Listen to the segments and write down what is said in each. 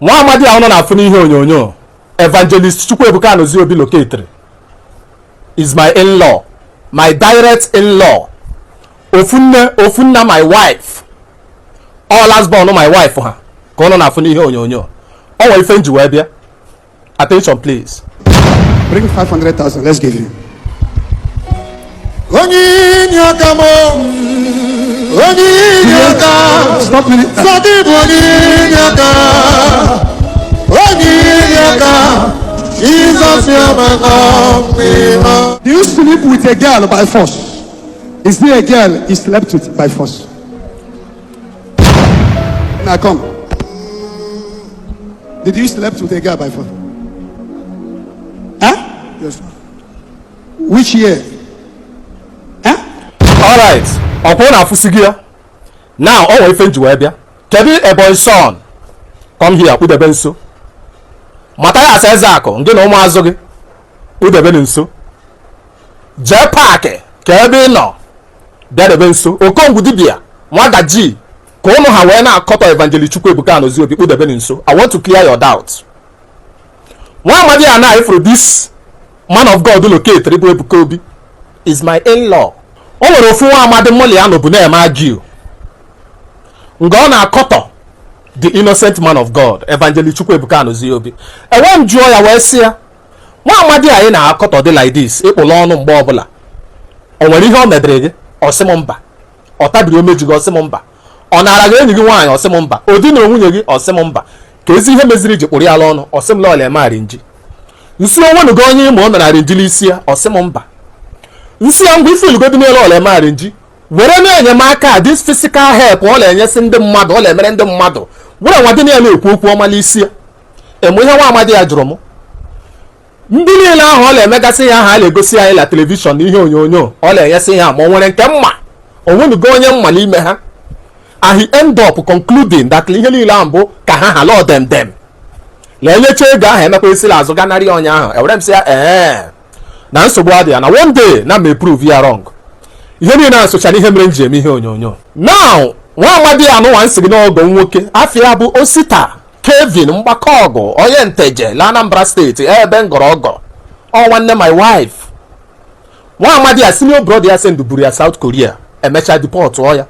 nwa amadi ahụ nọ na-afụ n'ihe onyonyo Evangelist Ebuka Obi located is my in-law, my direct in-law. Ofunna my wife. All last born my wife ha. Ka ọ nọ na-afụ n'ihe onyonyo. Ọ nwere ife nji wee bịa. Attention please. Bring 500,000. Let's give you. Stop minute. Do you sleep with a girl by force? Is there a girl you slept with by force? Now come. Did you sleep with a girl by force? Huh? Yes. Which year? Huh? All right. Ọkwụ na afụsigia. Now ọ nwere ife nji wee bịa. Kedu a boy son? Come here, udebe nso. Mata ya asa eze akụ, ndị na ụmụazụ gị. Udebe nso. Jee paakị ka ebe ị nọ. Bịa debe nso. Okongwu dibịa, nwadaji, ka ụnụ ha wee na-akọtọ Evangelist Ebuka Obi udebe nso. I want to clear your doubt. Nwa amadi a na ifuru this man of God located Ebuka Obi is my in-law. O nwere ofu nwa amadi mmụli ya n'obu na-eme agịụ. Nga ọ na-akọtọ the innocent man of God, Evangelist Ebuka Obi. Ewe m jụọ ya wee sị ya, nwa amadi anyị na-akọtọ dị like this, ịkpụla ọnụ mgbe ọbụla. O nwere ihe o medere gị? Ọ sị m mba. Ọ tabiri omeji gị? Ọ sị m mba. Ọ nara gị enyi gị nwaanyị? Ọ sị m mba. O dina nwunye gị? Ọ sị m mba. Ka ezi ihe meziri ji kpụrụ ya ala ọnụ? Ọ sị m lọọla eme arinji. Nsi onwenugo onye ime ọ nọ na arinjili isi ya? Ọ sị m mba. Nsi ya ngwa ife ilugodi n'elu ọla eme arinji were na-enyemaka this physical help ọ na-enyesi ndị mmadụ, ọ na-emere ndị mmadụ were nwa dị niile ekwu okwu ọmala isi ya. Eme ihe nwa amadi ya jụrụ m, ndị niile ahụ ọ na-emegasị ya ha na-egosi anyị na telivishọn na ihe onyonyo ọ na-enyesi ha ma ọ nwere nke mma onwenugo onye mma n'ime ha. And he end up concluding that ihe niile ahụ bụ ka ha hala dem na-enyecha ego ahụ emekwaisila azụ ganarị onye ahụ. Ewere m sị ya na nsogbu adị ya na one day na m prove ya wrong. Ihe niile na-asochara ihe mere nji eme ihe onyonyo. Now nwa amadi anụwa nsị gị n'ọgọ nwoke afọ ya bụ Osita Kevin Mgbakọ ọgụ onye Nteje la Anambra steeti ebe ngọrọgọ ọ nwanne my wife. Nwa amadi ya senior brother ya senduburu ya South Korea emecha deport ọ ya.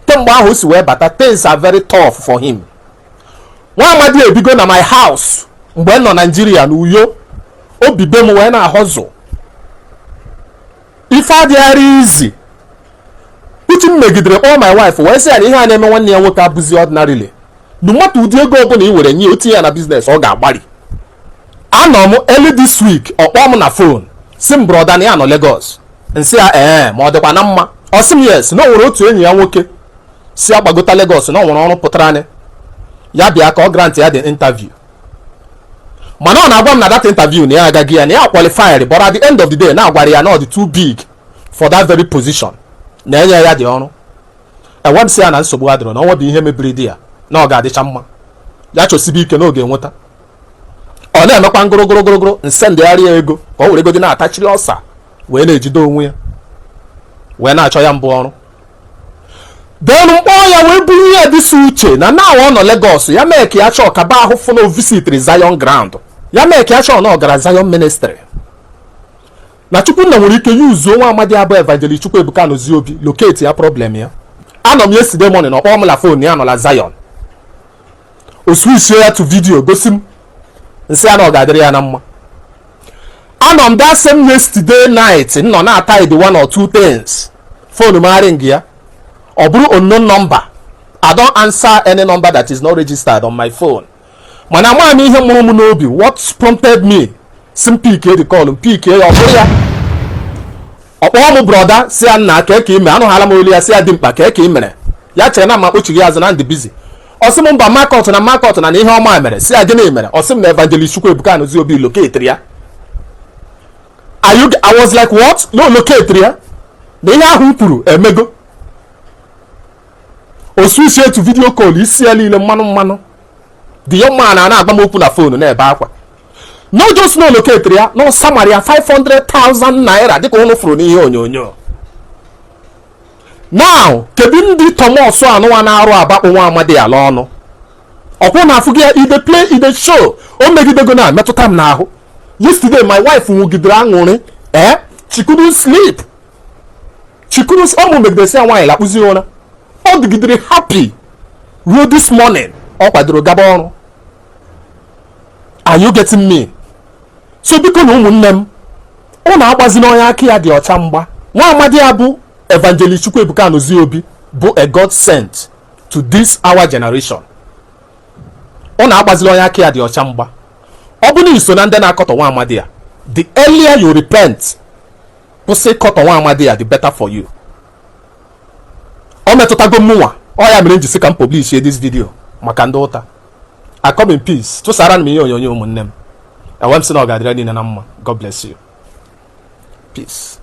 Kemgbe ahụ o si wee bata, things are very tough for him. Nwa amadi ebigo na my house mgbe m nọ Nigeria na Uyo. Obibe m wee na-ahọzụ ife adịghị easy. Uche m megidere all my wife wee sị ya na ihe a na-eme nwanne ya nwoke abụzi ordinarily. No matter ụdị ego ọbụla i were nye otinye ya na business ọ ga-agbari. Anọ m early this week ọ kpọọ m na phone si m broda na ya nọ Lagos. Nsị ya ma ọ dịkwa na mma. Ọ sị m yes na o nwere otu enyi ya nwoke si agbagota Lagos na ọ nwere ọrụ pụtara anya ya bịa ka ọ grant ya the interview. Mana ọ na-agwa m na that interview na ya agaghị ya na ya qualified, but at the end of the day na-agwara ya na ọ dị too big for that very position na enye ya dị ọrụ. Ewe m sị ya na nsogbu adịrọ na ọnwa bụ ihe mebiri di ya na ọ ga-adịcha mma ya chọsibe ike n'oge nweta. Ọ na-emekwa ngụrụgụrụgụrụ nsendegharị ya ego ka ọ were ego dị na-atachiri ọsa wee na-ejide onwe ya wee na-achọ ya mbụ ọrụ. Then mkpọọ ya wee buru ya dịsi uche na ọ nọ Lagos ya mee ka ya chọọ ka ba ahụ fụna visitri Zion ground ya mee ka ya chọọ na ọ gara Zion ministry na Chukwunna nwere ike yuzuo nwa amadi abụ Evangelist Ebuka Obi locate ya problem ya. Anọ m yesterday morning na ọkpọọ m la phone ya nọ la Zion. O switch ya to video gosi m nsị ya na ọ ga-adịrị ya na mma. Anọ m that same yesterday night nọ na-ata the one or two things phone m ring ya. Ọ bụrụ unknown number. I don't answer any number that is not registered on my phone. Mana ama m ihe mụrụ m n'obi. What prompted me? Sim PK the call. PK ọ bụrụ ya. Ọkpọọ m broda si ya nna ka ime anụghara m olu ya si ya dị mkpa ka ị mere. Ya chere na ma kpochighị azụ na ndị busy. Ọ sị m mba market na ihe ọma mere. Si ya gịnị mere? Ọ sị m na Evangelist Ebuka Obi locate ya. I was like what? No locate ya. Na ihe ahụ m kwuru emego. O switch to video call isi ya niile mmanụ. The young man na-agba m okwu na phone na ebe akwa. No just no locate ya, no summary ya 500,000 naira dịka ụnụ fụrụ n'ihe onyonyo. Now, kedu ndị Thomas anụwa na-arụ abakpụ nwa amadi ala ọnụ? ọkwụ na afụ gị ide play ide show o megidego na metụta m n'ahụ. Yesterday my wife nwugidere aṅụrị she couldn't sleep. Ọmụ megidesi ya nwaanyị lakpụzi ụra. Ọ dịgidere happy ruo this morning ọ kwadoro gaba ọrụ. Are you getting me? So biko na ụmụnne m ọ na-agbazi n'onye aka ya dị ọcha mgba. Nwa amadi ya bụ Evangelist Ebuka Obi bụ a God sent to this our generation. Ọ na-agbazili onye aka ya dị ọcha mgba. Ọ bụ na iso na ndị na-akọtọ nwa amadi ya, the earlier you repent kwụsị kọtọ nwa amadi ya, the better for you. Ọ metụtago mụnwa, ọ ya mere njisi ka m publish this video maka ndị ụta. I come in peace. Tụsara m ihe onyonyo ụmụnne m. Enwe m sị na ọ ga-adịrị niile na mma. God bless you. Peace.